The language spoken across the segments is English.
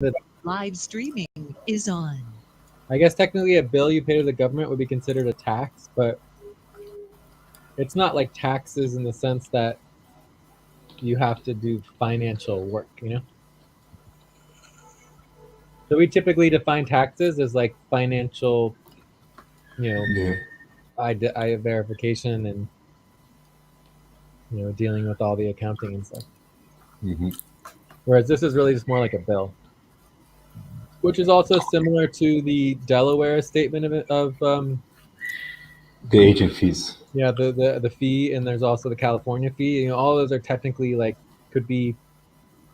the Live streaming is on. I guess technically a bill you pay to the government would be considered a tax, but it's not like taxes in the sense that you have to do financial work, you know? So we typically define taxes as like financial, you know, Yeah. I verification and dealing with all the accounting and stuff. Mm-hmm. Whereas this is really just more like a bill, which is also similar to the Delaware statement of The agent fees. yeah, the fee, and there's also the California fee. All those are technically like could be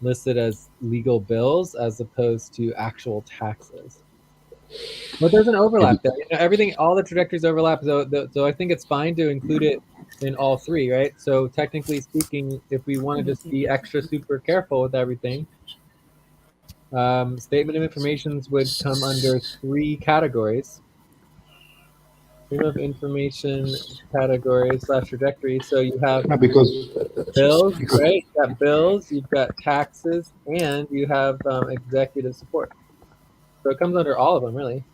listed as legal bills as opposed to actual taxes. But there's an overlap there. Everything, all the trajectories overlap. So I think it's fine to include it in all three, right? So technically speaking, if we want to just be extra super careful with everything, statement of informations would come under three categories. Stream of information categories / trajectory. So you have Because bills, right? You've got bills, you've got taxes, and you have executive support. So it comes under all of them, really.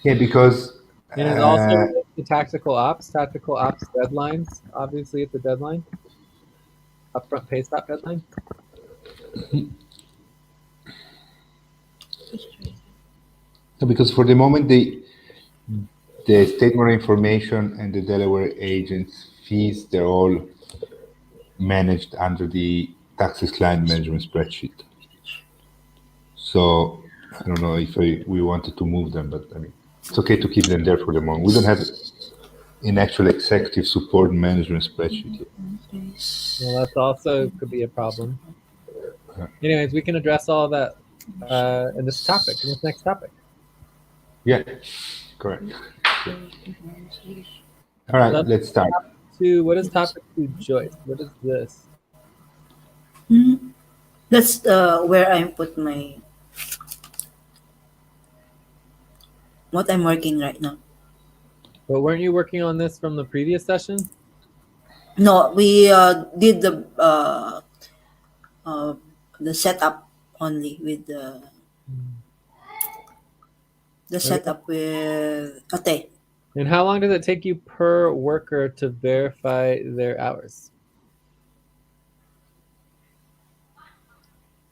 Yeah, because And it also relates to tactical ops deadlines. Obviously, it's a deadline. Upfront pay stop deadline. because for the moment the statement of information and the Delaware agents fees, they're all managed under the taxes client management spreadsheet. So I don't know if we wanted to move them, but I mean, it's okay to keep them there for the moment. We don't have an actual executive support management spreadsheet yet. Well, that's also could be a problem. Anyways, we can address all of that in this next topic. Yeah, correct. All right, let's start. What is topic 2, Joyce? What is this? That's where I put what I'm working right now. But weren't you working on this from the previous session? No, we did the setup only with the setup with Ate. And how long does it take you per worker to verify their hours?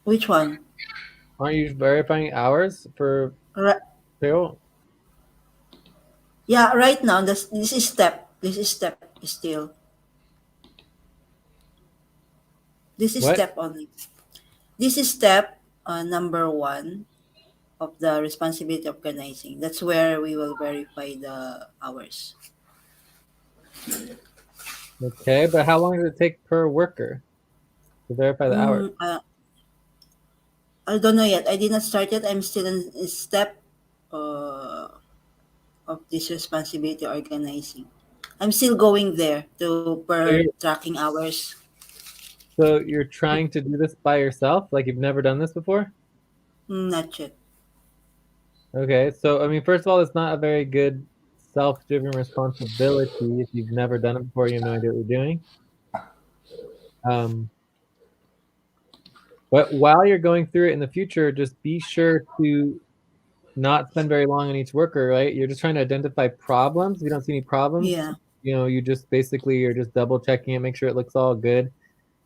Which one? Aren't you verifying hours for payroll? Yeah, right now this is step. This is step still. This is What? step only. This is step number 1 of the responsibility of organizing. That's where we will verify the hours. Okay, but how long does it take per worker to verify the hours? I don't know yet. I did not start yet. I'm still in step of this responsibility organizing. I'm still going there to per tracking hours. So you're trying to do this by yourself? Like you've never done this before? Not yet. Okay, so I mean, first of all, it's not a very good self-driven responsibility. If you've never done it before, you have no idea what you're doing. But while you're going through it in the future, just be sure to not spend very long on each worker, right? You're just trying to identify problems. If you don't see any problems, you just basically you're just double checking it, make sure it looks all good.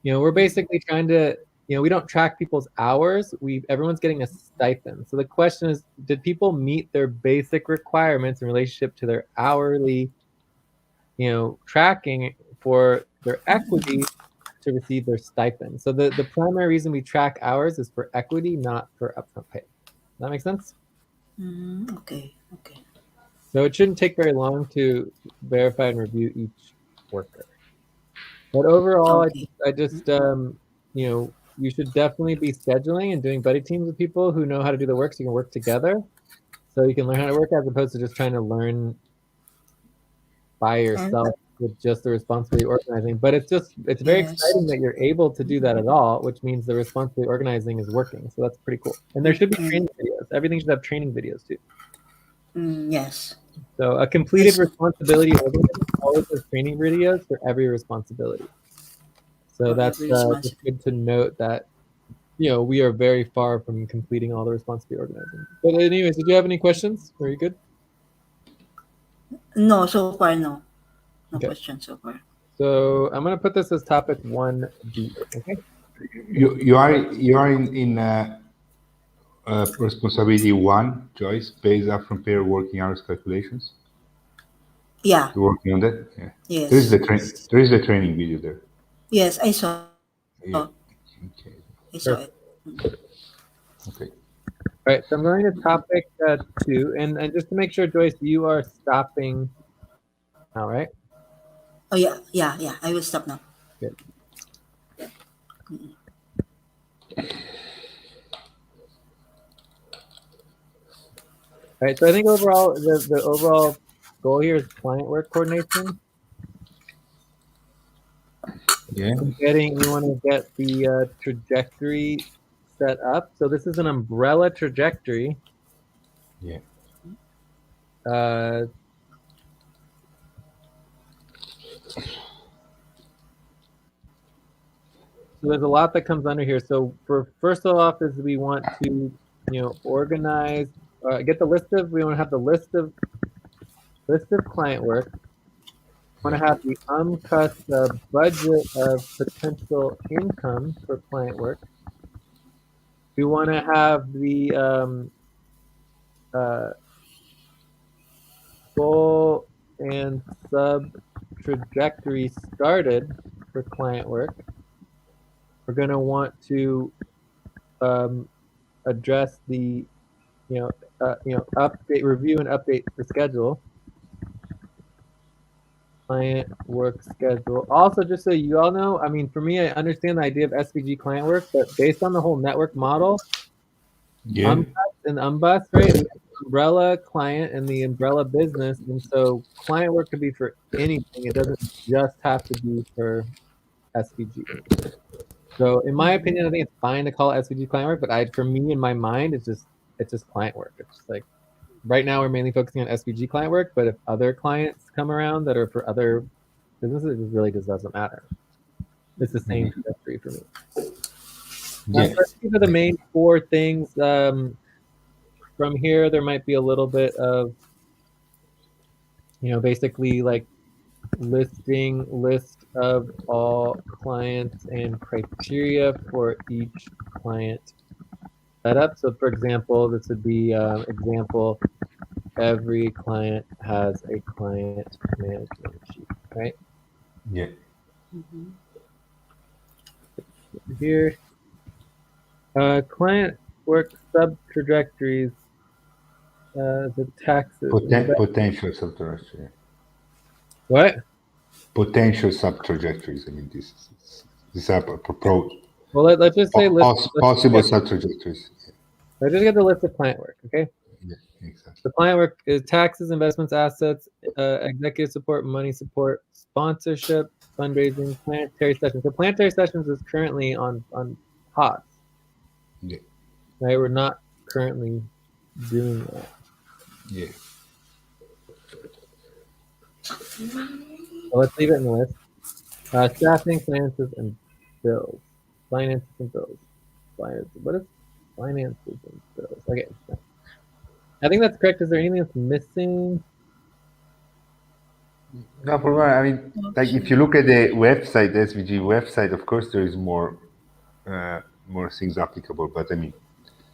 We're basically trying to, we don't track people's hours. Everyone's getting a stipend. So the question is, did people meet their basic requirements in relationship to their hourly, tracking for their equity to receive their stipend? So the primary reason we track hours is for equity, not for upfront pay. Does that make sense? Okay. So it shouldn't take very long to verify and review each worker. But overall, I just you should definitely be scheduling and doing buddy teams with people who know how to do the work so you can work together. So you can learn how to work as opposed to just trying to learn by yourself with just the responsibility organizing. But it's very exciting that you're able to do that at all, which means the responsibility organizing is working. So that's pretty cool. And there should be training videos. Everything should have training videos too. Yes. So a completed responsibility organizing always has training videos for every responsibility. So that's just good to note that we are very far from completing all the responsibility organizing. But anyways, did you have any questions? Are you good? No, so far, no. No Okay. question so far. So I'm going to put this as topic 1B. Okay. You are in responsibility 1, Joyce, based up from pair working hours calculations. Yeah. You're working on that. Yeah. Yes. There is the training video there. Yes, I saw. Yeah. Okay. I saw it. Okay. All right, so I'm going to topic 2, and just to make sure, Joyce, you are stopping now, right? Oh yeah. I will stop now. Good. All right, so I think overall, the overall goal here is client work coordination. Yeah. You want to get the trajectory set up. So this is an umbrella trajectory. Yeah. So there's a lot that comes under here. So first off is we want to, organize, get the list of, we want to have the list of client work. We want to have the budget of potential income for client work. We want to have the goal and sub trajectory started for client work. We're going to want to address the, update, review and update the schedule. Client work schedule. Also, just so you all know, I mean, for me, I understand the idea of SVG client work, but based on the whole network model, Yeah. and umbus, right? We have the umbrella client and the umbrella business, and so client work could be for anything. It doesn't just have to be for SVG. So, in my opinion, I think it's fine to call it SVG client work, but for me, in my mind, it's just client work. It's just like right now we're mainly focusing on SVG client work, but if other clients come around that are for other businesses, it really just doesn't matter. It's the same trajectory for me. Yeah. So these are the main 4 things. From here, there might be a little bit of, basically like list of all clients and criteria for each client setup. So for example, this would be example, every client has a client management sheet, right? Yeah. Here, client work sub trajectories, the taxes. Potential sub-trajectory. What? Potential sub-trajectories. I mean, these are proposed. Well, let's just say possible sub-trajectories. Let's just get the list of client work, okay? Yeah, exactly. The client work is taxes, investments, assets, executive support, money support, sponsorship, fundraising, planetary sessions. So planetary sessions is currently on pause. Yeah. Right? We're not currently doing that. Yeah. So let's leave it in the list. Staffing, finances, and bills. Finances and bills. Finances. What is finances and bills? Okay. I think that's correct. Is there anything that's missing? No problem. I mean, like if you look at the website, the SVG website, of course there is more things applicable. But I mean,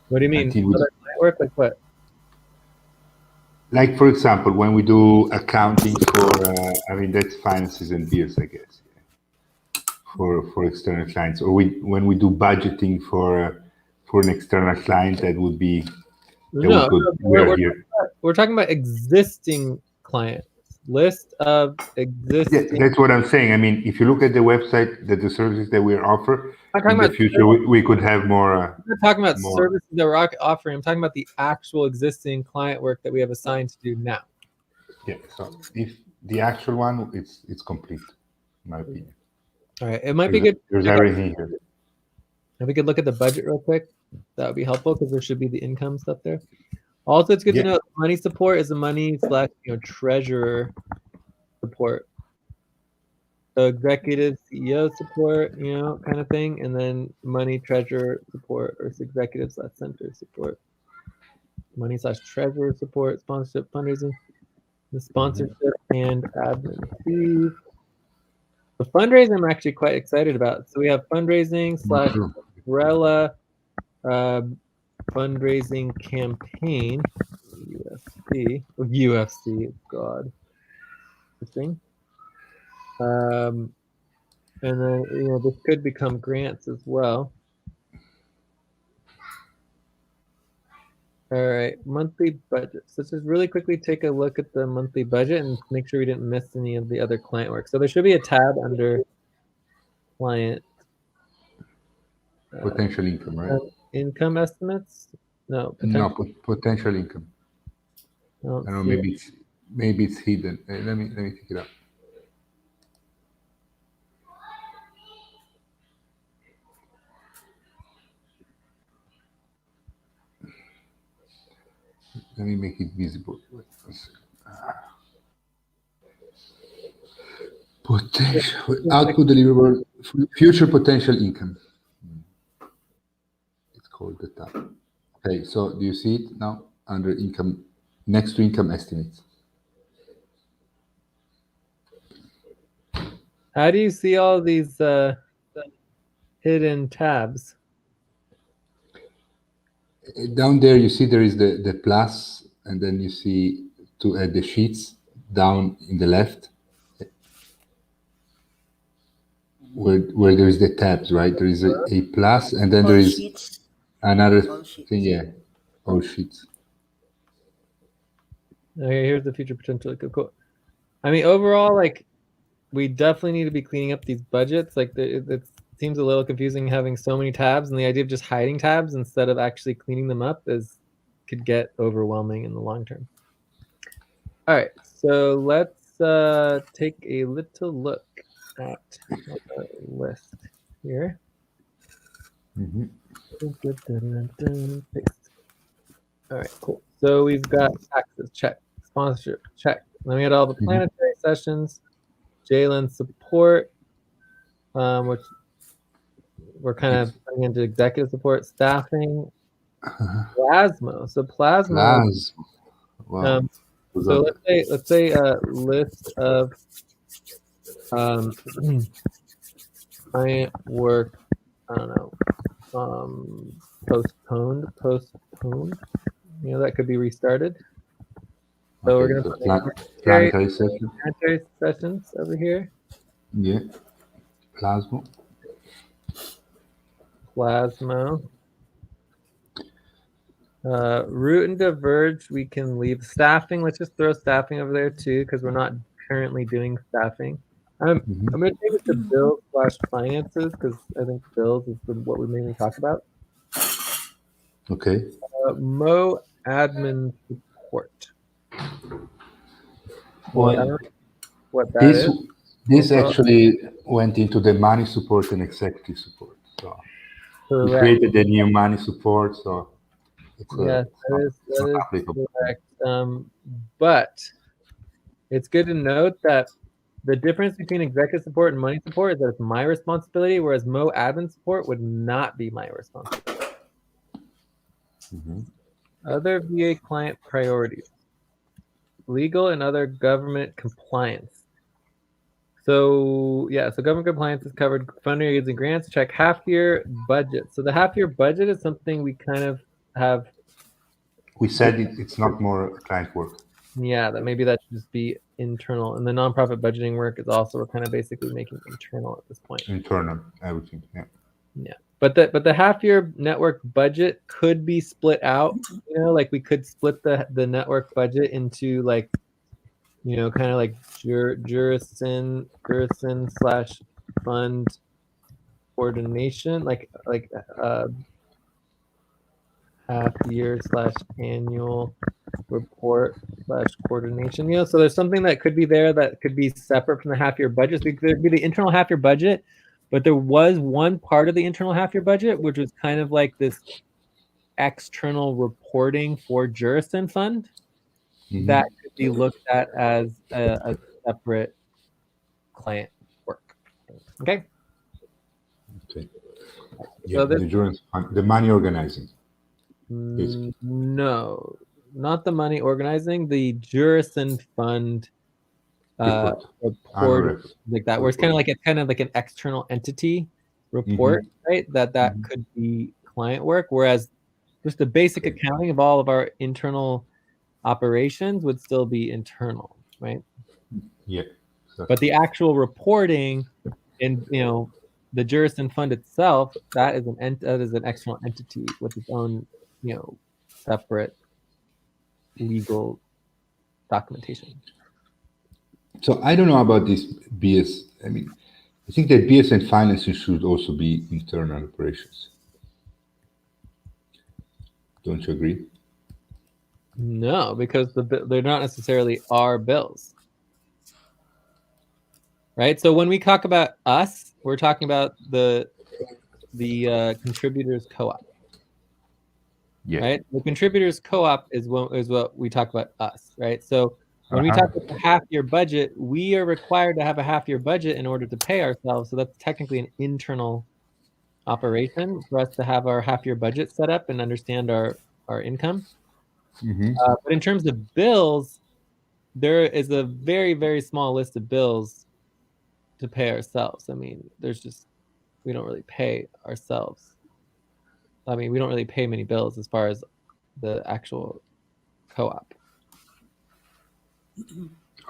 What do you mean? Other client work, like what? Like for example, when we do accounting for, I mean, that's finances and bills, I guess, for external clients, or when we do budgeting for an external client, that would be. We're talking about existing clients. List of existing. Yeah, that's what I'm saying. I mean, if you look at the website, the services that we offer, in the future, we could have more. I'm not talking about services that we're offering. I'm talking about the actual existing client work that we have assigned to do now. Yeah. So if the actual one, it's complete, in my opinion. All right. It might be good. There's everything here. If we could look at the budget real quick, that would be helpful because there should be the income stuff there. Also, it's good to know money support is a money / treasurer support. So executive CEO support, kind of thing, and then money treasurer support or executive / center support. Money / treasurer support, sponsorship, fundraising, the sponsorship and admin fees. The fundraising I'm actually quite excited about. So we have fundraising / umbrella fundraising campaign, UFC, God. Interesting. And then, this could become grants as well. All right, monthly budget. So let's just really quickly take a look at the monthly budget and make sure we didn't miss any of the other client work. So there should be a tab under client. Potential income, right? Income estimates? No, potential. No, potential income. I don't know. see Maybe it's hidden. Let me pick it up. Let me make it visible. Potential output deliverable, future potential income. It's called the tab. Okay, so do you see it now under income, next to income estimates? How do you see all these hidden tabs? Down there, you see there is the plus, and then you see to add the sheets down in the left, where there is the tabs, right? There is a plus, and then there is sheets. another thing, yeah, all sheets. Okay, here's the future potential. Cool. I mean, overall, we definitely need to be cleaning up these budgets. It seems a little confusing having so many tabs, and the idea of just hiding tabs instead of actually cleaning them up could get overwhelming in the long term. All right, so let's take a little look at our list here. All right, cool. So we've got taxes, check. Sponsorship, check. Then we had all the planetary sessions, JLEN support, which we're kind of putting into executive support, staffing, Plasma. So Plasma. Wow. So let's say a list of client work. I don't know. Postponed. That could be restarted. So we're gonna put planetary sessions over here. Yeah. Plasma. Root and diverge, we can leave. Staffing, let's just throw staffing over there too, because we're not currently doing staffing. I'm going to take it to bills / finances, because I think bills is what we mainly talk about. Okay. Mo admin support. Well, I don't know what that is. This actually went into the money support and executive support. So we created a new money support. So that is correct. But it's good to note that the difference between executive support and money support is that it's my responsibility, whereas Mo admin support would not be my responsibility. Other VA client priorities. Legal and other government compliance. So so government compliance is covered. Fundraising grants, check. Half-year budget. So the half-year budget is something we kind of have. We said it's not more client work. Yeah, that should just be internal. And the nonprofit budgeting work is also, we're kind of basically making internal at this point. Internal, everything, yeah. Yeah, but the half-year network budget could be split out. We could split the network budget into kind of like Jurison / fund coordination, half-year / annual report / coordination. So there's something that could be there that could be separate from the half-year budget. So there'd be the internal half-year budget, but there was one part of the internal half-year budget which was kind of like this external reporting for Jurison Fund that could be looked at as a separate client work. Okay. Okay. So Yeah, this, the money organizing. Basically. no, not the money organizing, the Jurison Fund Report. report Report. like that, where it's kind of like an external entity report, right? That could be client work, whereas just the basic accounting of all of our internal operations would still be internal, right? Yeah. But the actual reporting and the Jurison Fund itself, that is an external entity with its own separate legal documentation. So I don't know about this BS. I mean, I think that BS and financing should also be internal operations. Don't you agree? No, because they're not necessarily our bills, right? So when we talk about us, we're talking about the contributors co-op, Yeah. right? The contributors co-op is what we talk about us, right? So when we talk about the half-year budget, we are required to have a half-year budget in order to pay ourselves. So that's technically an internal operation for us to have our half-year budget set up and understand our income. But in terms of bills, there is a very, very small list of bills to pay ourselves. I mean, we don't really pay ourselves. I mean, we don't really pay many bills as far as the actual co-op.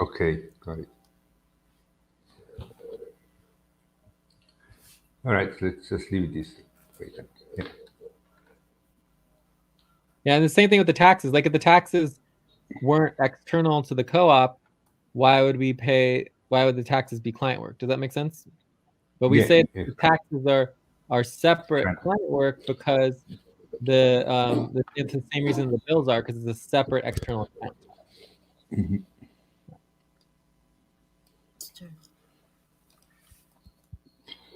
Okay, got it. All right, let's just leave this. Yeah. Yeah, and the same thing with the taxes. Like if the taxes weren't external to the co-op, why would the taxes be client work? Does that make sense? But we say the taxes are separate client work because it's the same reason the bills are, because it's a separate external account.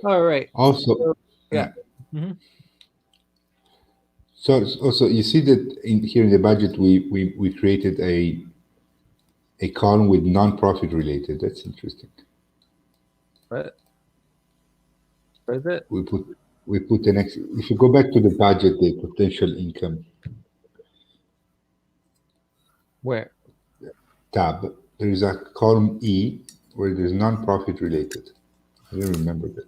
All right. Also, so, yeah. So also you see that here in the budget we created a column with non-profit related. That's interesting. What is it? We put the next. If you go back to the budget, the potential income. Where? Tab. There is a column E where there's non-profit related. I don't remember that.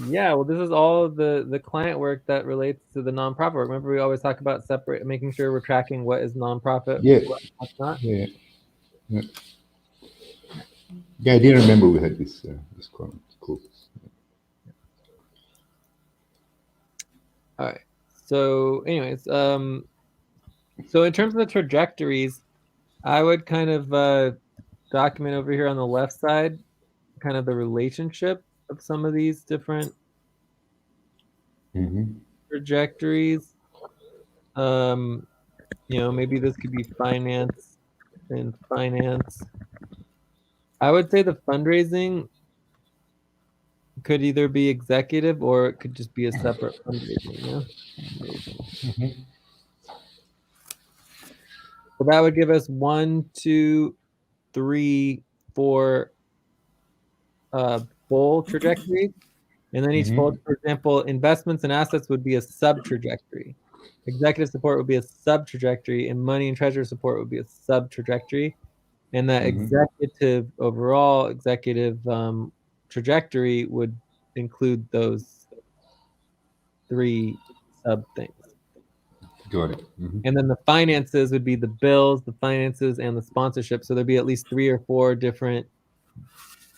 Yeah, well, this is all the client work that relates to the nonprofit work. Remember, we always talk about making sure we're tracking what is nonprofit, what's not. Yeah. I didn't remember we had this column. Cool. All right. So, anyways, so in terms of the trajectories, I would kind of document over here on the left side, kind of the relationship of some of these different trajectories. Maybe this could be finance and finance. I would say the fundraising could either be executive or it could just be a separate fundraising. So that would give us 1, 2, 3, 4 full trajectories. And then each fold, for example, investments and assets would be a sub-trajectory. Executive support would be a sub-trajectory, and money and treasury support would be a sub-trajectory. And that overall executive trajectory would include those 3 sub-things. Got it. And then the finances would be the bills, the finances, and the sponsorship. So there'd be at least 3 or 4 different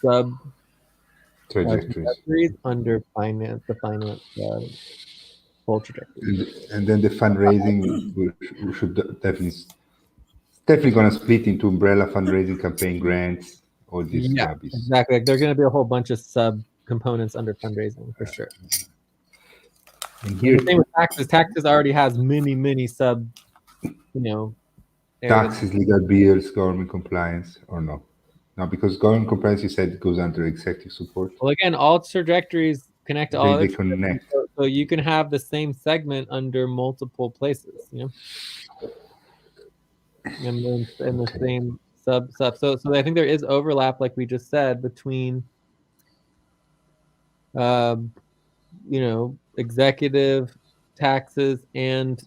sub trajectories under finance, the finance full trajectory. And then the fundraising, we should definitely going to split into umbrella fundraising, campaign grants, all these subbies. Exactly. Like, there's going to be a whole bunch of sub components under fundraising for sure. And here, the same with taxes. Taxes already has many sub, taxes, legal bills, government compliance, or no? No, because government compliance, you said, goes under executive support. Well, again, all trajectories connect to all. They connect. So you can have the same segment under multiple places, and the same sub. So I think there is overlap, like we just said, between you know, executive, taxes, and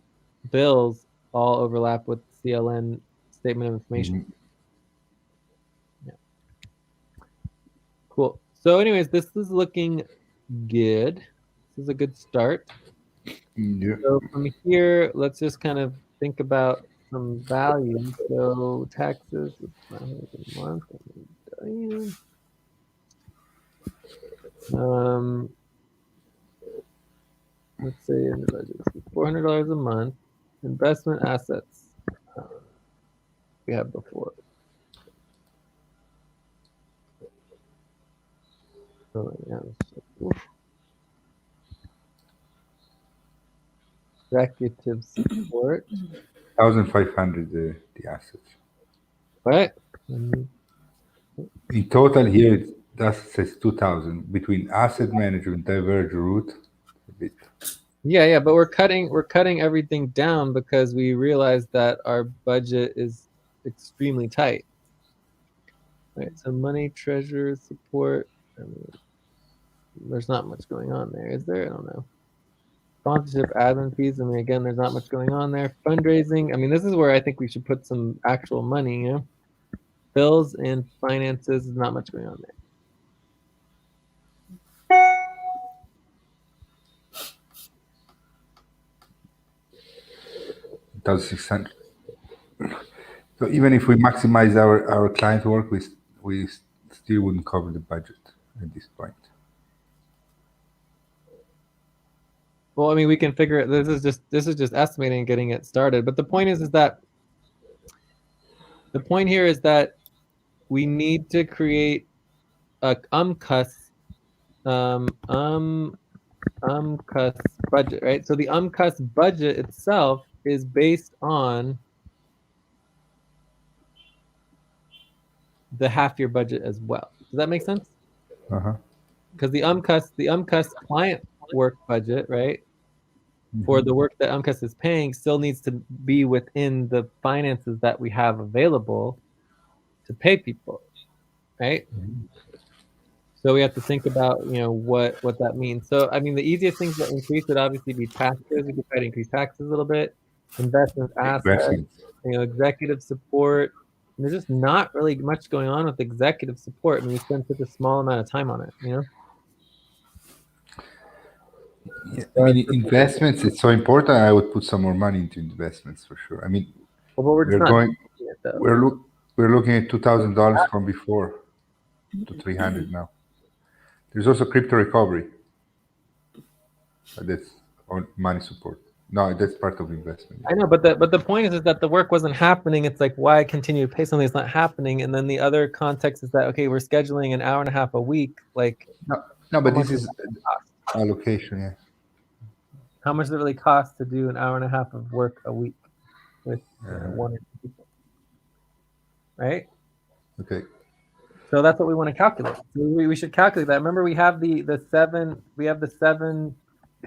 bills all overlap with CLN statement of information. Yeah. Cool. So anyways, this is looking good. This is a good start. Yeah. So from here, let's just kind of think about some values. So taxes, a month. Let's say in the budget, $400 a month. Investment assets we have before. Oh, yeah, executive support. 1,500 the assets. Right. In total, here it says 2,000 between asset management, diverge route, a bit. Yeah, but we're cutting everything down because we realize that our budget is extremely tight. Right. So money, treasurer, support. I mean, there's not much going on there, is there? I don't know. Sponsorship, admin fees. I mean, again, there's not much going on there. Fundraising. I mean, this is where I think we should put some actual money. You know, bills and finances. There's not much going on there. 1,600. So even if we maximize our client work, we still wouldn't cover the budget at this point. Well, I mean, we can figure it. This is just estimating and getting it started. But the point is that the point here is that we need to create a UMCUS budget, right? So the UMCUS budget itself is based on the half-year budget as well. Does that make sense? Because the UMCUS client work budget, right, for the work that UMCUS is paying still needs to be within the finances that we have available to pay people, right? So we have to think about, you know, what that means. So, I mean, the easiest things to increase would obviously be taxes. We could try to increase taxes a little bit, investment assets, you know, executive support. And there's just not really much going on with executive support. I mean, we spend such a small amount of time on it, you know? Yeah, I mean, investments, it's so important. I would put some more money into investments for sure. I mean, well, but we're looking at $2,000 from before to 300 now. There's also crypto recovery. That's on money support. No, that's part of investment. I know, but the point is that the work wasn't happening. It's like, why continue to pay something that's not happening? And then the other context is that, okay, we're scheduling an hour and a half a week. Like, no, but this is allocation, yeah. How much does it really cost to do an hour and a half of work a week with one or two people? Right? Okay. So that's what we want to calculate. So we should calculate that. Remember, we have the 7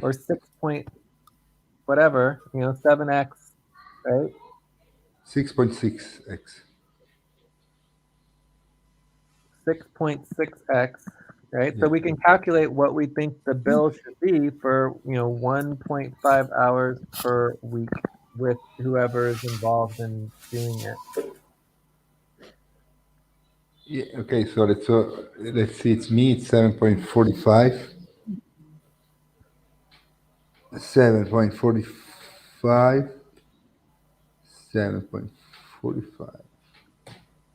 or 6 point whatever, you know, 7x, right? 6.6x. 6.6x, right? So we can calculate what we think the bill should be for, you know, 1.5 hours per week with whoever is involved in doing it. Yeah. Okay. So let's see. It's me. It's 7.45. 7.45. 7.45.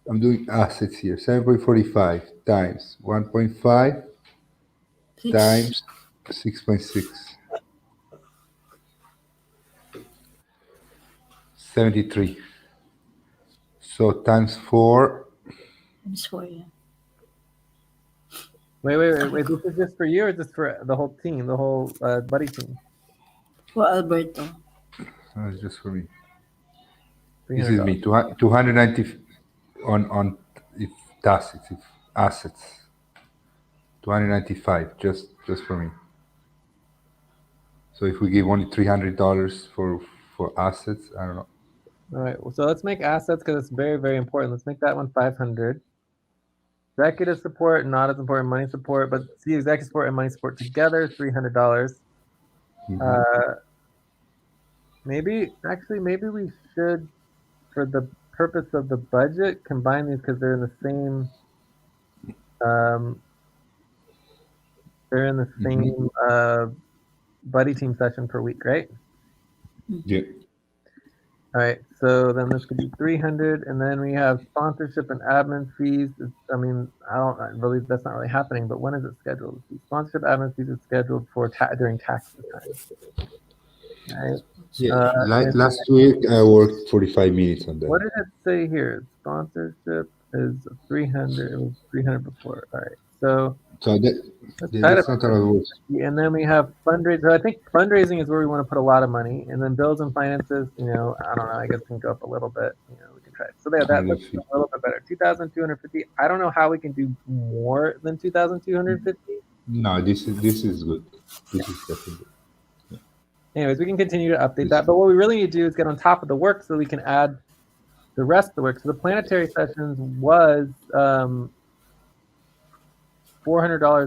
I'm doing assets here. 7.45 times 1.5 times 6.6. 73. So times 4. Times 4, yeah. Wait. This is just for you or just for the whole team, the whole buddy team? For Alberto. No, it's just for me. $300. This is me. 290 on if assets, if assets. 295 just for me. So if we give only $300 for assets, I don't know. All right. So let's make assets because it's very, very important. Let's make that one 500. executive support, not as important money support, but see executive support and money support together, $300. Maybe we should, for the purpose of the budget, combine these because they're in the same buddy team session per week, right? Yeah. All right, so then this could be 300, and then we have sponsorship and admin fees. I believe that's not really happening, but when is it scheduled? The sponsorship admin fees is scheduled for during tax time. Right? Yeah. Last week I worked 45 minutes on that. What did it say here? Sponsorship is 300. It was 300 before. All right, so that's not a lot of work. And then we have fundraising. I think fundraising is where we want to put a lot of money, and then bills and finances. I don't know. I guess can go up a little bit. We can try it. So that looks a little bit better. 2,250. I don't know how we can do more than 2,250. No, this is good. This is definitely good. Anyways, we can continue to update that. But what we really need to do is get on top of the work so we can add the rest of the work. So the planetary sessions was $400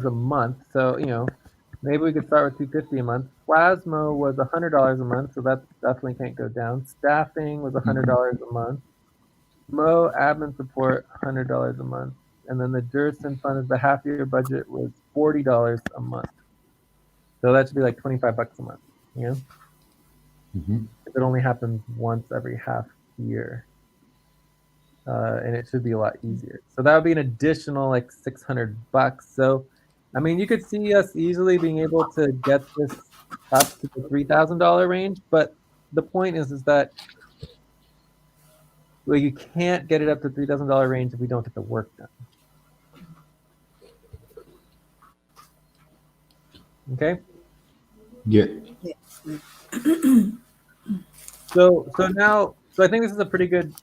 a month. So, maybe we could start with $250 a month. Plasma was $100 a month, so that definitely can't go down. Staffing was $100 a month. Mo admin support, $100 a month. And then the Durson fund is the half year budget was $40 a month. So that should be like $25 a month, If it only happens once every half year. And it should be a lot easier. So that would be an additional like $600. So, you could see us easily being able to get this up to the $3,000 range. But the point is that you can't get it up to $3,000 range if we don't get the work done. Okay. Yeah. So I think this is a pretty good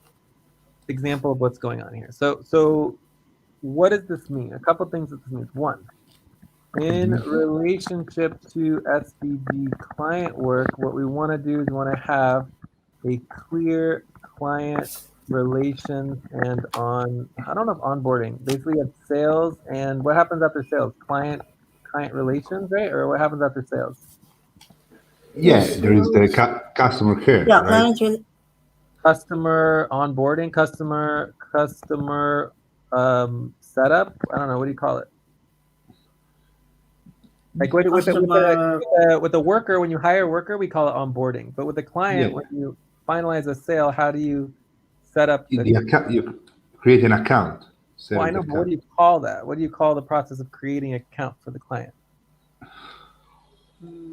example of what's going on here. So what does this mean? A couple things that this means. One, in relationship to SVG client work, what we want to do is we want to have a clear client relations and I don't know if onboarding. Basically, you have sales, and what happens after sales? Client relations, right? Or what happens after sales? Yeah, there is the customer care. Yeah, right? Customer onboarding, customer setup. I don't know. What do you call it? Like with the worker, when you hire a worker, we call it onboarding. But with the client, when you finalize a sale, how do you set up the account? You create an account. Well, I know, but what do you call that? What do you call the process of creating an account for the client?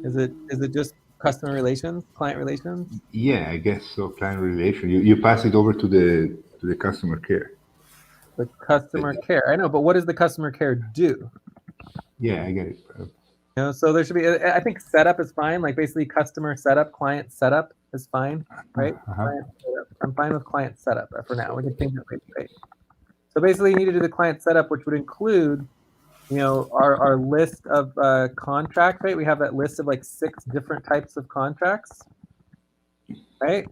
Is it just customer relations, client relations? Yeah, I guess so. Client relation. You pass it over to the customer care. The customer care. I know, but what does the customer care do? Yeah, I get it. So there should be. I think setup is fine. Like basically, customer setup, client setup is fine, right? I'm fine with client setup for now. We can change it later, right? So basically, you need to do the client setup, which would include, our list of contracts, right? We have that list of like 6 different types of contracts, right?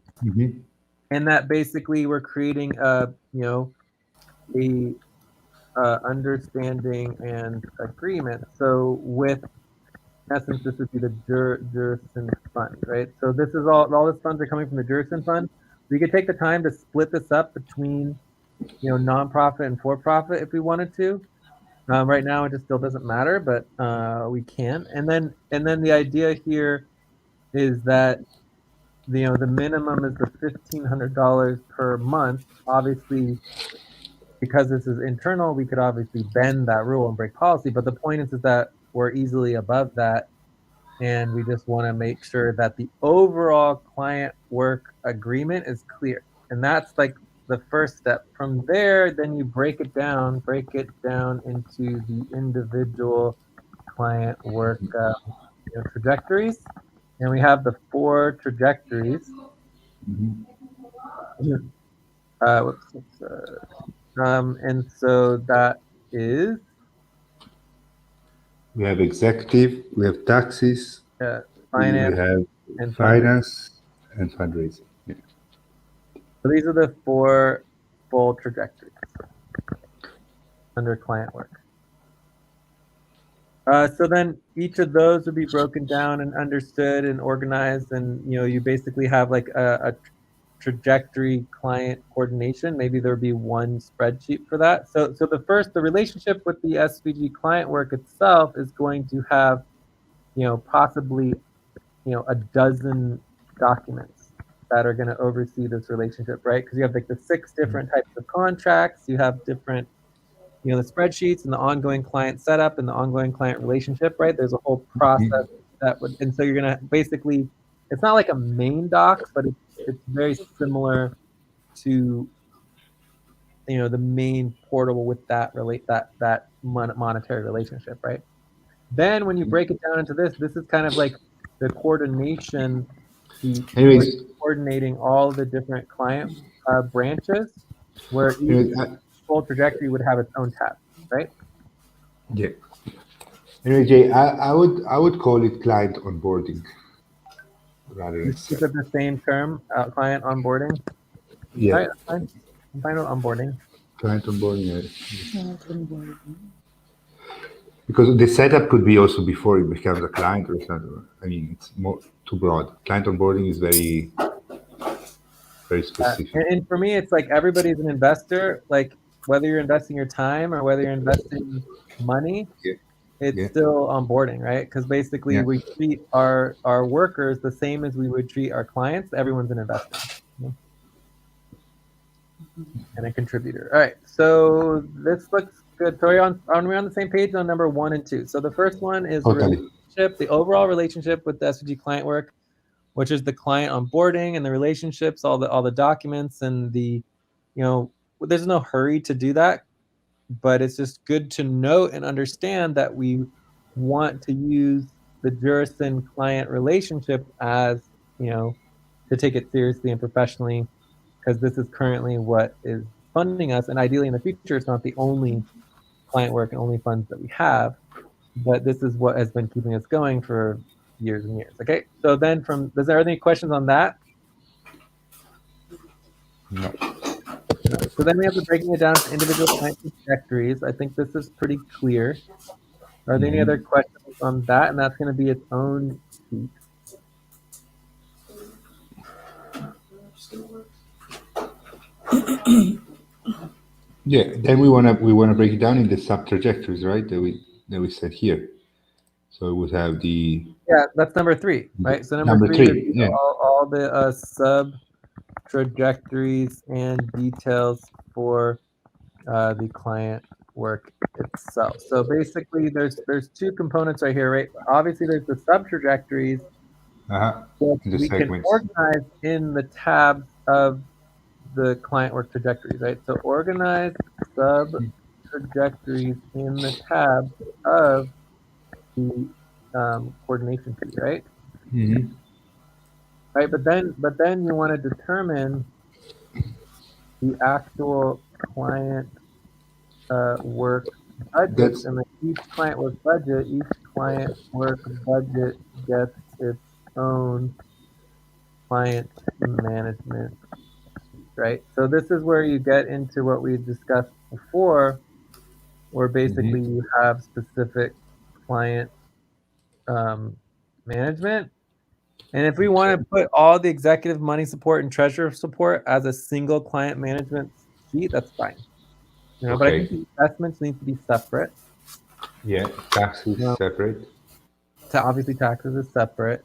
And that basically we're creating the understanding and agreement. So with, in essence, this would be the Durson fund, right? So this is all this funds are coming from the Durson fund. We could take the time to split this up between, nonprofit and for-profit if we wanted to. Right now, it just still doesn't matter, but we can. And then the idea here is that the minimum is the $1,500 per month. Obviously, because this is internal, we could obviously bend that rule and break policy. But the point is that we're easily above that, and we just want to make sure that the overall client work agreement is clear. And that's like the first step. From there, then you break it down into the individual client work trajectories. And we have the 4 trajectories. And so that is, we have executive, we have taxes, finance, we have and finance and fundraising. Yeah. So these are the 4 full trajectories. under client work. So then each of those would be broken down and understood and organized, and you basically have like a trajectory client coordination. Maybe there'd be one spreadsheet for that. So the relationship with the SVG client work itself is going to have possibly a dozen documents that are going to oversee this relationship, right? Because you have like the 6 different types of contracts, you have different the spreadsheets and the ongoing client setup and the ongoing client relationship, right? There's a whole process that would, and so you're gonna basically, it's not like a main docs, but it's very similar to the main portal with that monetary relationship, right? Then when you break it down into this is kind of like the coordination sheet, Anyways, coordinating all the different client branches, where each full trajectory would have its own tab, right? Yeah. Anyway, Jay, I would call it client onboarding rather than Keep it the same term, client onboarding. Yeah. All right, that's fine. I'm fine with onboarding. Client onboarding. Because the setup could be also before it becomes a client or something. I mean, it's more too broad. Client onboarding is very specific. And for me, it's like everybody's an investor. Like whether you're investing your time or whether you're investing money, it's still onboarding, right? Because basically we treat our workers the same as we would treat our clients. Everyone's an investor and a contributor. All right, so this looks good. So are we on the same page on number 1 and 2? So the first one is the overall relationship with the SVG client work, which is the client onboarding and the relationships, all the documents, and the there's no hurry to do that, but it's just good to note and understand that we want to use the Jurison client relationship as to take it seriously and professionally, because this is currently what is funding us, and ideally in the future it's not the only client work and only funds that we have, but this is what has been keeping us going for years and years. Okay, so then is there any questions on that? No. So then we have to breaking it down to individual client trajectories. I think this is pretty clear. Are there any other questions on that? And that's going to be its own sheet. Yeah, then we wanna break it down in the sub trajectories, right? That we said here. So we would have that's number 3, right? So number three yeah. all the sub trajectories and details for the client work itself. So basically there's 2 components right here, right? Obviously there's the sub trajectories we can organize in the tabs of the client work trajectories, right? So organize sub trajectories in the tab of the coordination tree, right? Right, but then you want to determine the actual client work budget, and then each client work budget gets its own client management, right? So this is where you get into what we discussed before, where basically you have specific client management. And if we want to put all the executive money support and treasurer support as a single client management sheet, that's fine. But I think the investments need to be separate. Yeah, taxes separate. Obviously, taxes is separate.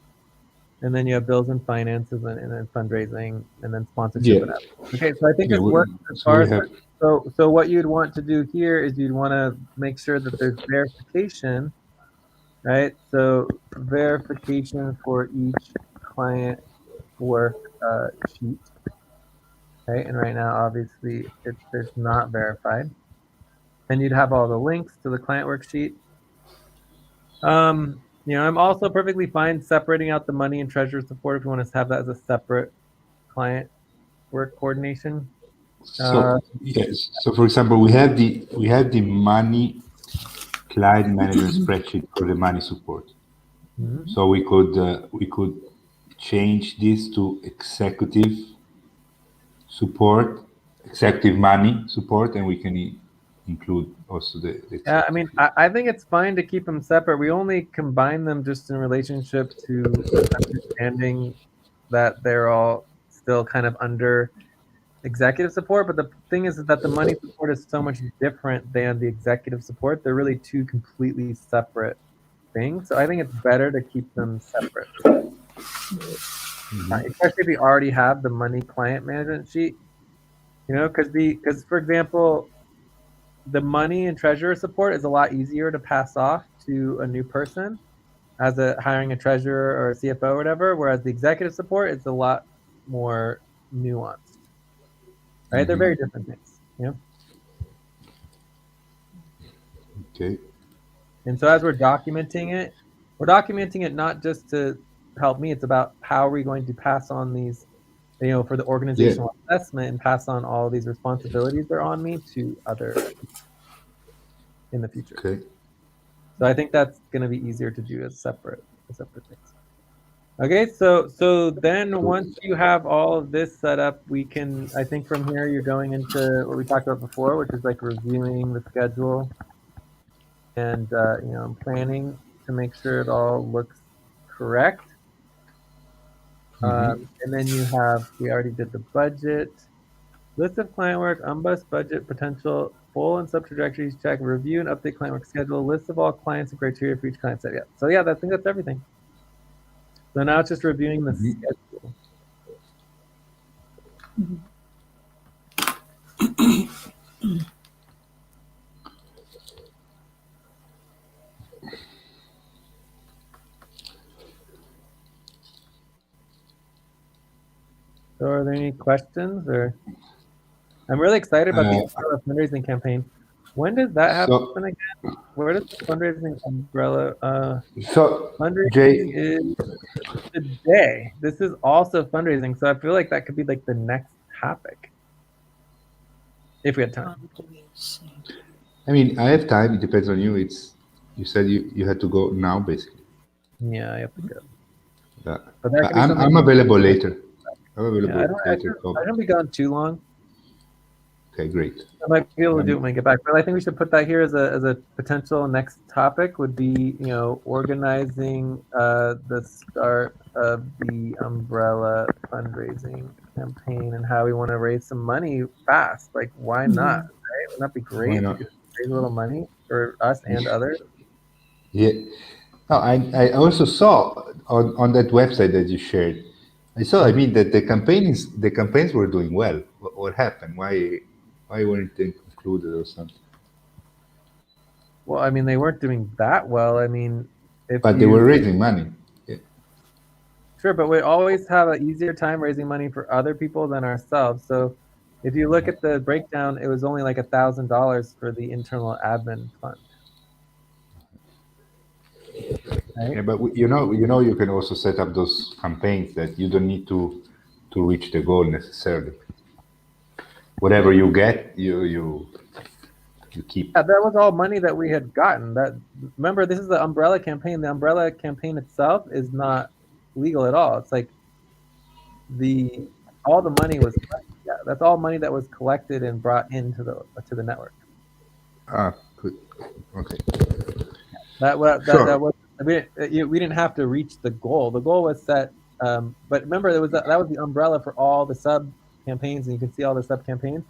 And then you have bills and finances and then fundraising and then sponsorship. Okay, so I think this works as far as so what you'd want to do here is you'd want to make sure that there's verification, right? So verification for each client work sheet, right? And right now, obviously, it's not verified. And you'd have all the links to the client worksheet. I'm also perfectly fine separating out the money and treasurer support if you want to have that as a separate client work coordination. So yes. So for example, we have the money client management spreadsheet for the money support. So we could change this to executive support, executive money support, and we can include also the Yeah, I mean, I think it's fine to keep them separate. We only combine them just in relationship to understanding that they're all still kind of under executive support. But the thing is that the money support is so much different than the executive support. They're really two completely separate things. So I think it's better to keep them separate. Especially if you already have the money client management sheet, because for example, the money and treasurer support is a lot easier to pass off to a new person as hiring a treasurer or a CFO or whatever, whereas the executive support is a lot more nuanced. Right? They're very different things. Okay. And so as we're documenting it not just to help me, it's about how are we going to pass on these, for the organizational assessment and pass on all these responsibilities that are on me to other in the future. Okay. So I think that's going to be easier to do as separate things. Okay, so then once you have all of this set up, I think from here you're going into what we talked about before, which is like reviewing the schedule and planning to make sure it all looks correct. And then we already did the budget, list of client work, unbus budget, potential full and sub trajectories check, review and update client work schedule, list of all clients and criteria for each client set. Yeah. So yeah, I think that's everything. So now it's just reviewing the schedule. So are there any questions? Or I'm really excited about the umbrella fundraising campaign. When does that happen again? Where does the fundraising umbrella fundraising Jay, is today. This is also fundraising, so I feel like that could be like the next topic if we had time. I mean, I have time. It depends on you. You said you had to go now, basically. Yeah, I have to go. Yeah. But there could be I'm available later. I'm available I later. don't be gone too long. Okay, great. I might be able to do it when I get back, but I think we should put that here as a potential next topic. Would be organizing the start of the umbrella fundraising campaign and how we want to raise some money fast. Like, why not? Right? Wouldn't that be great? Why not? To raise a little money for us and others. Yeah. No, I also saw on that website that you shared. I saw. I mean that the campaigns were doing well. What happened? Why weren't they concluded or something? Well, I mean, they weren't doing that well. I mean, But they were raising money. Yeah. Sure, but we always have an easier time raising money for other people than ourselves. So if you look at the breakdown, it was only like $1,000 for the internal admin fund. Right? Yeah, but you can also set up those campaigns that you don't need to reach the goal necessarily. Whatever you get, you keep. Yeah, that was all money that we had gotten. Remember, this is the umbrella campaign. The umbrella campaign itself is not legal at all. It's like all the money was that's all money that was collected and brought into the network. Good. Okay. That was we didn't have to reach the goal. The goal was set, but remember that was the umbrella for all the sub campaigns, and you can see all the sub campaigns.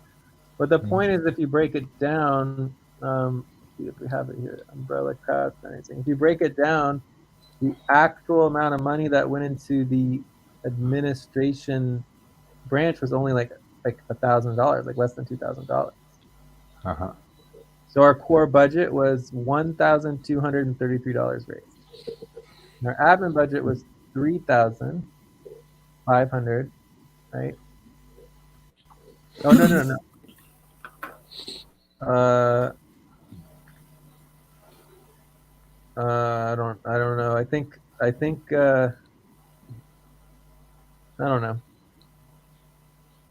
But the point is, if you break it down, see if we have it here, umbrella crowdfunding. If you break it down, the actual amount of money that went into the administration branch was only like $1,000, like less than $2,000. So our core budget was $1,233 raised. And our admin budget was $3,500, right? Oh no. I don't know. I think I don't know.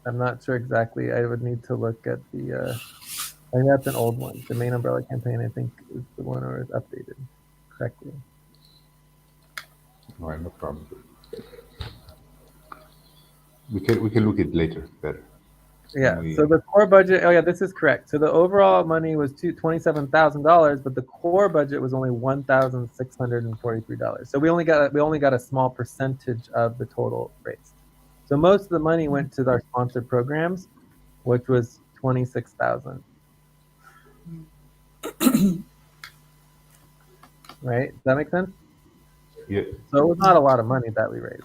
I'm not sure exactly. I would need to look at the I think that's an old one. The main umbrella campaign, I think, is the one where it's updated correctly. All right, no problem. We can look at it later better. Yeah. So the core budget. Oh yeah, this is correct. So the overall money was $27,000, but the core budget was only $1,643. So we only got a small percentage of the total raised. So most of the money went to our sponsored programs, which was 26,000. Right? Does that make sense? Yeah. So it was not a lot of money that we raised,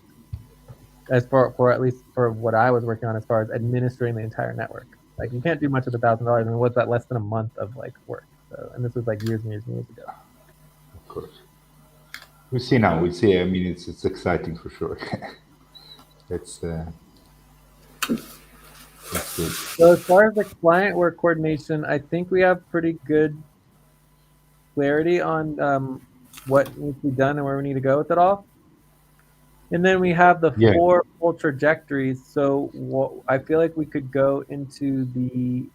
as for at least for what I was working on as far as administering the entire network. Like you can't do much with $1,000. I mean, what's that? Less than a month of like work. So, and this was like years and years and years ago. Of course. We'll see now. We'll see. I mean, it's exciting for sure. That's good. So as far as the client work coordination, I think we have pretty good clarity on what needs to be done and where we need to go with it all. And then we have the Yeah. 4 full trajectories. So I feel like we could go into the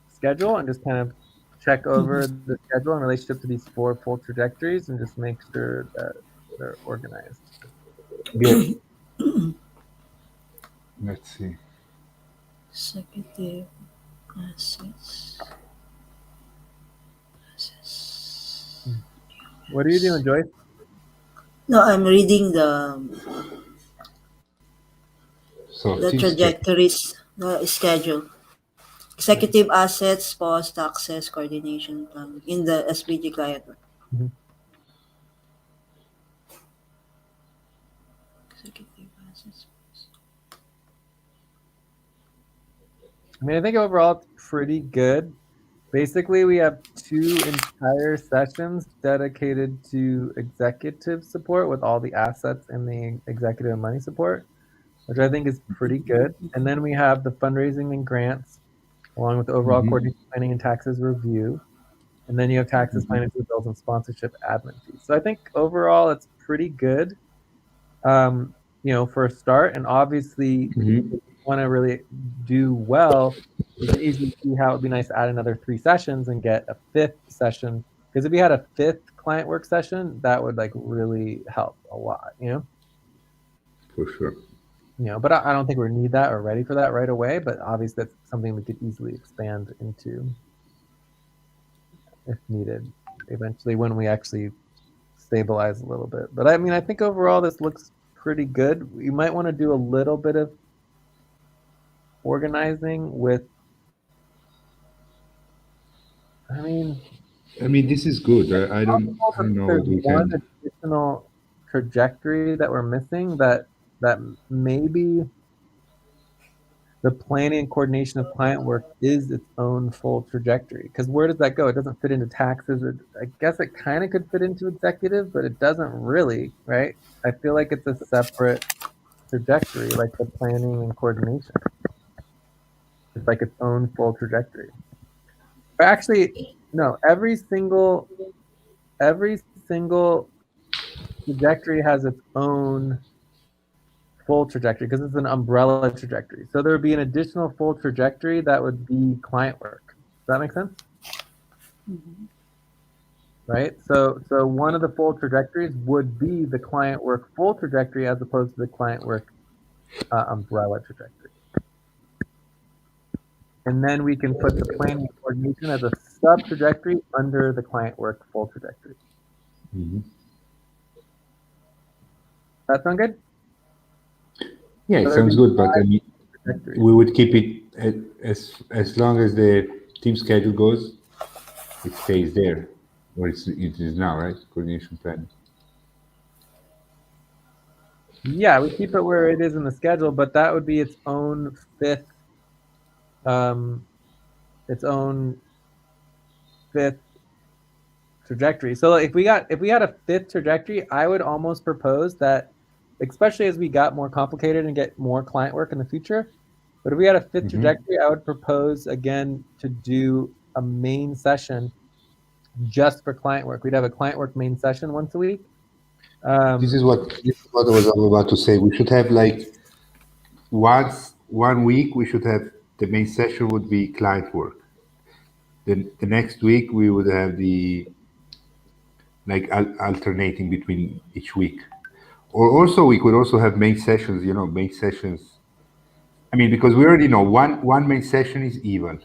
schedule and just kind of check over the schedule in relationship to these 4 full trajectories and just make sure that they're organized. Good. Let's see. Executive assets. What are you doing, Joyce? No, I'm reading the So trajectories, the schedule. Executive assets, post access, coordination plan in the SVG client. Mhm. Executive assets. I mean, I think overall it's pretty good. Basically, we have 2 entire sessions dedicated to executive support with all the assets and the executive and money support, which I think is pretty good. And then we have the fundraising and grants, along with the overall coordination planning and taxes review. And then you have taxes, financial bills, and sponsorship admin fees. So I think overall it's pretty good, for a start. And obviously, if you want to really do well, you can easily see how it'd be nice to add another 3 sessions and get a 5th session. Because if we had a 5th client work session, that would like really help a lot, For sure. But I don't think we need that or ready for that right away. But obviously, that's something we could easily expand into if needed eventually when we actually stabilize a little bit. But I mean, I think overall this looks pretty good. You might want to do a little bit of organizing with, I mean, this is good. I don't know there's what we one can. additional trajectory that we're missing that maybe the planning and coordination of client work is its own full trajectory. Because where does that go? It doesn't fit into taxes. I guess it kind of could fit into executive, but it doesn't really, right? I feel like it's a separate trajectory, like the planning and coordination. It's like its own full trajectory. But actually, no, every single trajectory has its own full trajectory because it's an umbrella trajectory. So there would be an additional full trajectory that would be client work. Does that make sense? Right? So one of the full trajectories would be the client work full trajectory as opposed to the client work umbrella trajectory. And then we can put the planning and coordination as a sub trajectory under the client work full trajectory. That sound good? Yeah, it sounds good, but I mean, we would keep it as long as the team schedule goes, it stays there where it is now, right? Coordination plan. Yeah, we keep it where it is in the schedule, but that would be its own 5th trajectory. So if we had a 5th trajectory, I would almost propose that, especially as we got more complicated and get more client work in the future, but if we had a 5th trajectory, I would propose again to do a main session just for client work. We'd have a client work main session once a week. This is what I was about to say. We should have like once 1 week, we should have the main session would be client work. Then the next week we would have the alternating between each week. Or also we could also have main sessions, main sessions I mean, because we already know one main session is eval,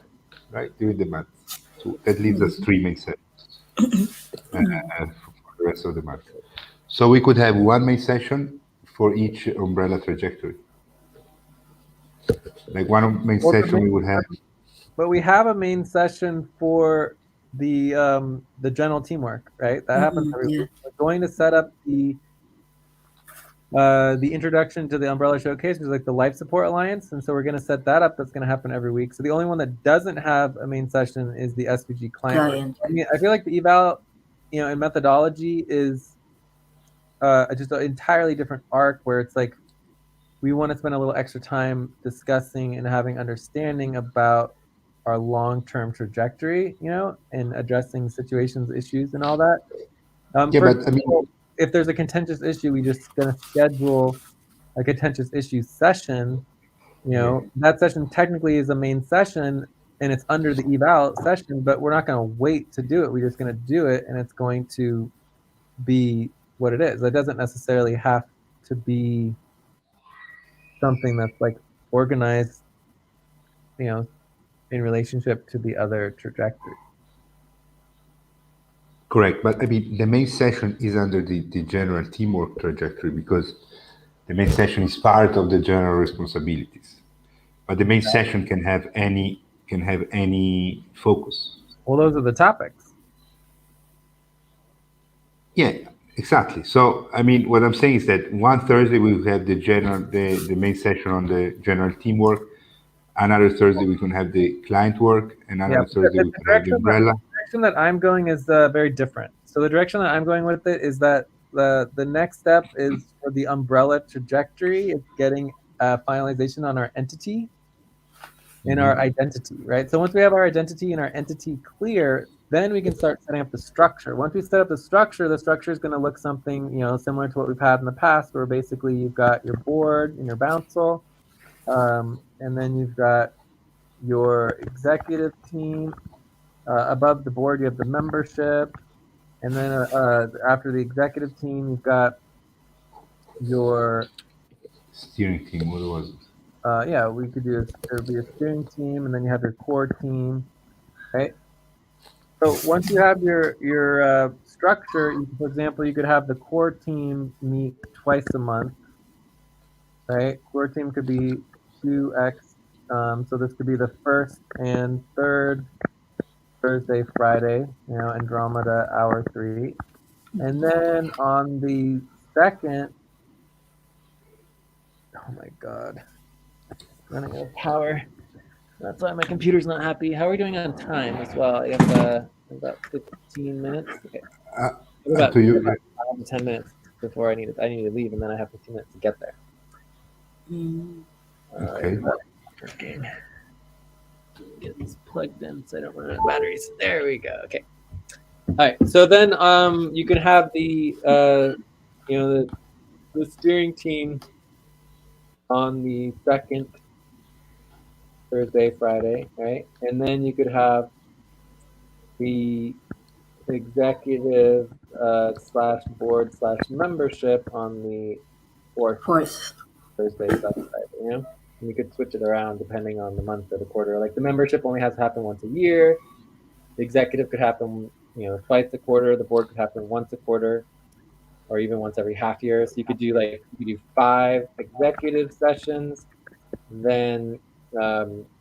right, during the month. So that leaves us 3 main sessions for the rest of the month. So we could have 1 main session for each umbrella trajectory. Like one main session we would have. But we have a main session for the general teamwork, right? That happens every Yeah. week. We're going to set up the introduction to the Umbrella Showcase, which is like the Life Support Alliance, and so we're going to set that up. That's going to happen every week. So the only one that doesn't have a main session is the SVG client. I mean, I feel like the eval, and methodology is just an entirely different arc where it's like we want to spend a little extra time discussing and having understanding about our long-term trajectory, and addressing situations, issues, and all that. Yeah, for but I mean, example, if there's a contentious issue, we just gonna schedule a contentious issue session. That session technically is a main session and it's under the eval session, but we're not gonna wait to do it. We're just gonna do it, and it's going to be what it is. It doesn't necessarily have to be something that's like organized, in relationship to the other trajectory. correct. But I mean, the main session is under the general teamwork trajectory because the main session is part of the general responsibilities. But the main session can have any focus. Well, those are the topics. Yeah, exactly. So I mean, what I'm saying is that one Thursday we will have the main session on the general teamwork. Another Thursday we can have the client work. Another Thursday we can have the umbrella. The direction that I'm going is very different. So the direction that I'm going with it is that the next step is for the umbrella trajectory. It's getting finalization on our entity and our identity, right? So once we have our identity and our entity clear, then we can start setting up the structure. Once we set up the structure is going to look something, similar to what we've had in the past, where basically you've got your board and your bouncil, and then you've got your executive team. Above the board, you have the membership, and then after the executive team, you've got your steering team. What was it? Yeah, we could do there would be a steering team, and then you have your core team, right? So once you have your structure, for example, you could have the core team meet twice a month, right? Core team could be 2x. So this could be the first and third Thursday, Friday, Andromeda hour 3. And then on the second, oh my God, running out of power. That's why my computer's not happy. How are we doing on time as well? I have about 15 minutes. Okay. Up to you. About 5 to 10 minutes before I need to leave, and then I have 15 minutes to get there. Okay. Working. Get these plugged in so I don't run out of batteries. There we go. Okay. All right. So then you can have the the steering team on the second Thursday, Friday, right? And then you could have the executive / board / membership on the fourth Thursday, Friday, And you could switch it around depending on the month or the quarter. Like the membership only has to happen once a year. The executive could happen, twice a quarter. The board could happen once a quarter, or even once every half year. So you could do 5 executive sessions, then 2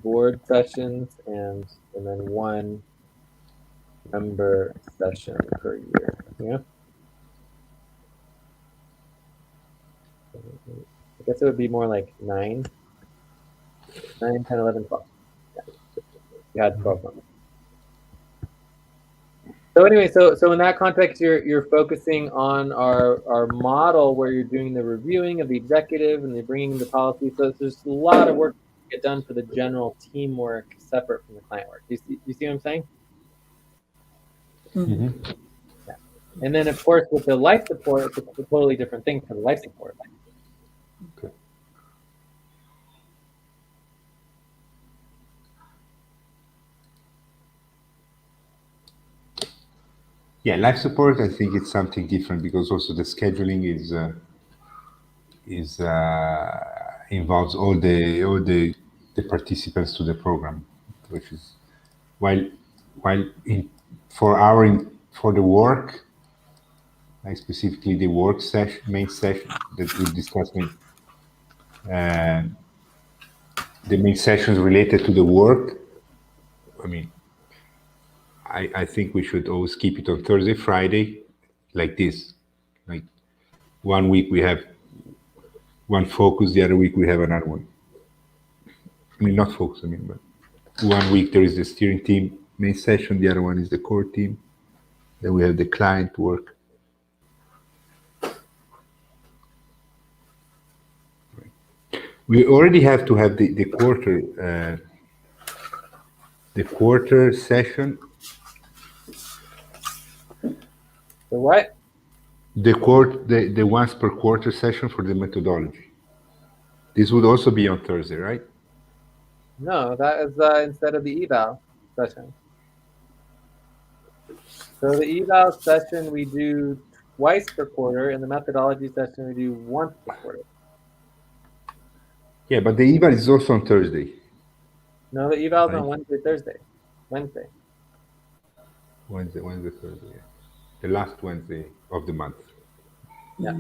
board sessions, and then 1 member session per year. I guess it would be more like 9, 10, 11, 12. Yeah. You had 12 months. So anyway, so in that context, you're focusing on our model where you're doing the reviewing of the executive and they're bringing the policy. So there's a lot of work to get done for the general teamwork separate from the client work. You see what I'm saying? Mm-hmm. Yeah. And then of course with the life support, it's a totally different thing for the life support. Okay. Yeah, life support. I think it's something different because also the scheduling involves all the participants to the program, which is while for the work, like specifically the work session, main session that we're discussing, the main sessions related to the work. I mean, I think we should always keep it on Thursday, Friday, like this. Like 1 week we have one focus, the other week we have another one. I mean, not focus, I mean, but 1 week there is the steering team main session, the other one is the core team. Then we have the client work. We already have to have the quarter session. The what? The once per quarter session for the methodology. This would also be on Thursday, right? No, that is instead of the eval session. So the eval session we do twice per quarter, and the methodology session we do once per quarter. Yeah, but the eval is also on Thursday. No, the eval is on Wednesday, Thursday. Wednesday, Thursday. Yeah. The last Wednesday of the month. Yeah.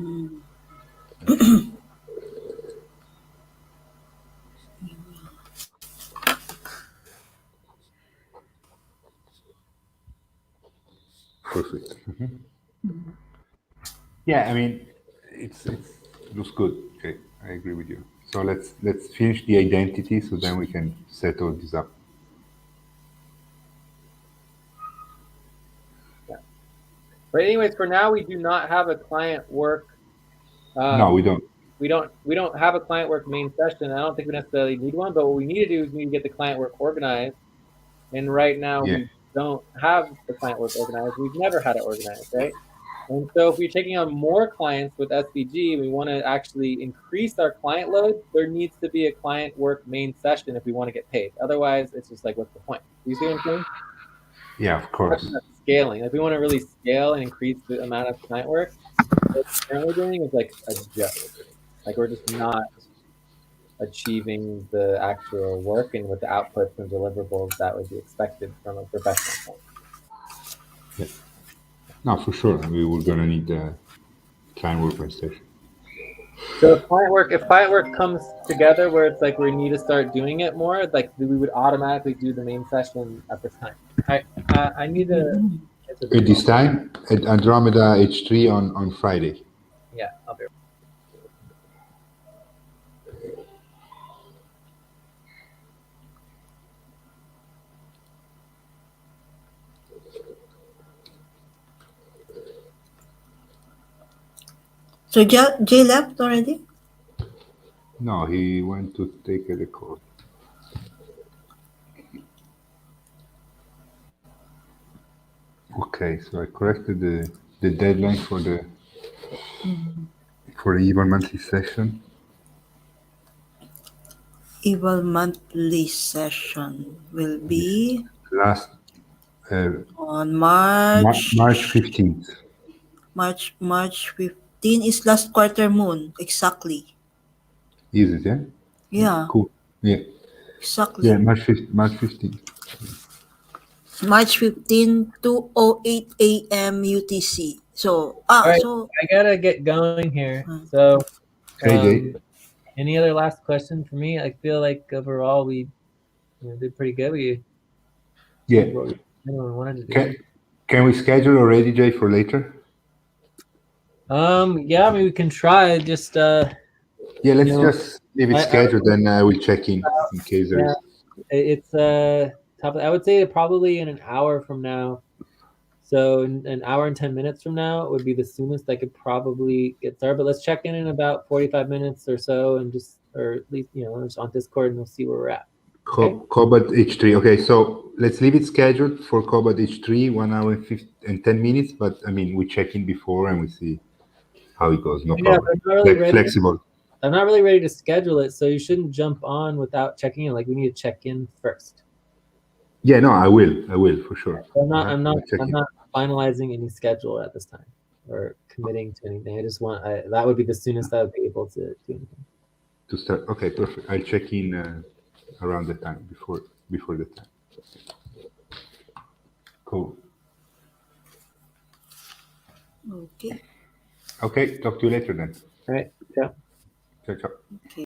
Perfect. Yeah, I mean, it looks good. Okay, I agree with you. So let's finish the identity, so then we can set all this up. Yeah. But anyways, for now we do not have a client work. No, we don't. We don't have a client work main session. I don't think we necessarily need one, but what we need to do is we need to get the client work organized. And right now we don't have the client work organized. We've never had it organized, right? And so if we're taking on more clients with SVG, we want to actually increase our client load, there needs to be a client work main session if we want to get paid. Otherwise, it's just like, what's the point? You see what I'm saying? Yeah, of course. Scaling. If we want to really scale and increase the amount of client work, what we're currently doing is like a joke. Like we're just not achieving the actual work and with the outputs and deliverables that would be expected from a professional point. Yeah. No, for sure. We're gonna need the client work main session. So if client work comes together where it's like we need to start doing it more, like we would automatically do the main session at this time. I need to at this time at Andromeda H3 on Friday. Yeah, I'll be. So Jay left already? No, he went to take a call. Okay, so I corrected the deadline for the eval monthly session. Eval monthly session will be last on March 15th. March 15 is last quarter moon, exactly. Is it, yeah? Yeah. Cool. Yeah. Exactly. Yeah, March 15th. March 15, 2:08 a.m. UTC. So, right, so I gotta get going here. So, any other last question for me? I feel like overall we did pretty good. We did what everyone wanted to do. Can we schedule already, Jay, for later? Yeah, I mean we can try. Just yeah, let's just leave it scheduled, then I will check in case there's. It's I would say probably in an hour from now. So in an hour and 10 minutes from now would be the soonest I could probably get started. But let's check in about 45 minutes or so, and or at least just on Discord, and we'll see where we're at. Okay? Cobalt H3. Okay, so let's leave it scheduled for Cobalt H3, 1 hour and 10 minutes. But I mean, we check in before and we see how it goes. No problem. Really flexible. I'm not really ready to schedule it, so you shouldn't jump on without checking in. Like we need to check in first. Yeah, no, I will for sure. I'm not finalizing any schedule at this time or committing to anything. I just want that would be the soonest I would be able to do anything. To start. Okay, perfect. I'll check in around the time before the time. Cool. Okay. Okay, talk to you later then. All right. Yeah. Ciao, ciao. Okay.